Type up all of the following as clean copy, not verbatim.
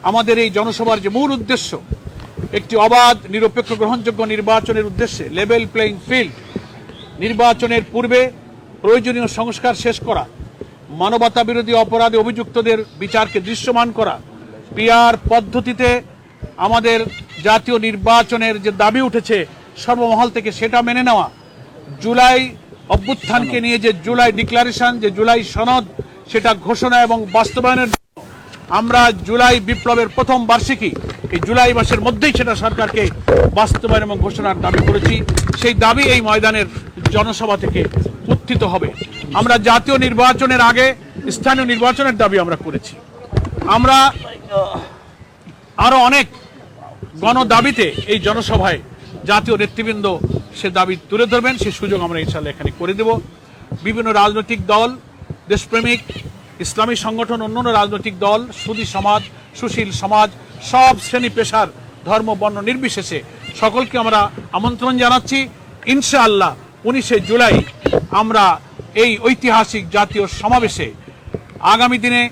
আমাদের এই জনসভার যে মূল উদ্দেশ্য একটি অবাধ নিরপেক্ষ গ্রহণযোগ্য নির্বাচনের উদ্দেশ্যে লেভেল প্লেইং ফিল্ড, নির্বাচনের পূর্বে প্রয়োজনীয় সংস্কার শেষ করা, মানবতা বিরোধী অপরাধে অভিযুক্তদের বিচারকে দৃশ্যমান করা, পিআর পদ্ধতিতে আমাদের জাতীয় নির্বাচনের যে দাবি উঠেছে সর্বমহল থেকে সেটা মেনে নেওয়া, জুলাই অভ্যুত্থানকে নিয়ে যে জুলাই ডিক্লারেশন, যে জুলাই সনদ, সেটা ঘোষণা এবং বাস্তবায়নের জন্য আমরা জুলাই বিপ্লবের প্রথম বার্ষিকী এই জুলাই মাসের মধ্যেই সেটা সরকারকে বাস্তবায়ন এবং ঘোষণার দাবি করেছি। সেই দাবি এই ময়দানের জনসভা থেকে উত্থিত হবে। আমরা জাতীয় নির্বাচনের আগে স্থানীয় নির্বাচনের দাবি আমরা করেছি। আমরা আরো অনেক গণদাবিতে এই জনসভায় জাতীয় নেতৃবৃন্দ সে দাবি তুলে ধরবেন, সে সুযোগ আমরা ইনশাআল্লাহ এখানে করে দেব। বিভিন্ন রাজনৈতিক দল, দেশপ্রেমিক ইসলামী সংগঠন, অন্যান্য রাজনৈতিক দল, সুধী সমাজ, সুশীল সমাজ, সব শ্রেণী পেশার ধর্ম বর্ণ নির্বিশেষে সকলকে আমরা আমন্ত্রণ জানাচ্ছি। ইনশাআল্লাহ 19শে জুলাই আমরা এই ঐতিহাসিক জাতীয় সমাবেশে আগামী দিনে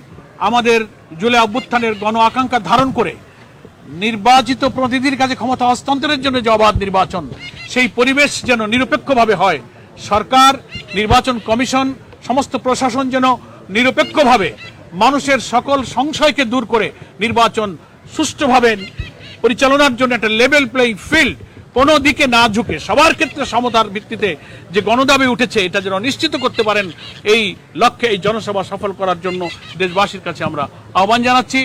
আমাদের জুলাই অভ্যুত্থানের গণ আকাঙ্ক্ষা ধারণ করে নির্বাচিত প্রতিনিধির কাছে ক্ষমতা হস্তান্তরের জন্য যে অবাধ নির্বাচন, সেই পরিবেশ যেন নিরপেক্ষভাবে হয়, সরকার, নির্বাচন কমিশন, সমস্ত প্রশাসন যেন নিরপেক্ষভাবে মানুষের সকল সংশয়কে দূর করে নির্বাচন সুষ্ঠুভাবে পরিচালনার জন্য একটা লেভেল প্লেইং ফিল্ড, কোনো দিকে না ঝুঁকে সবার ক্ষেত্রে সমতার ভিত্তিতে যে গণদাবি উঠেছে এটা যেন নিশ্চিত করতে পারেন, এই লক্ষ্যে এই জনসভা সফল করার জন্য দেশবাসীর কাছে আমরা আহ্বান জানাচ্ছি।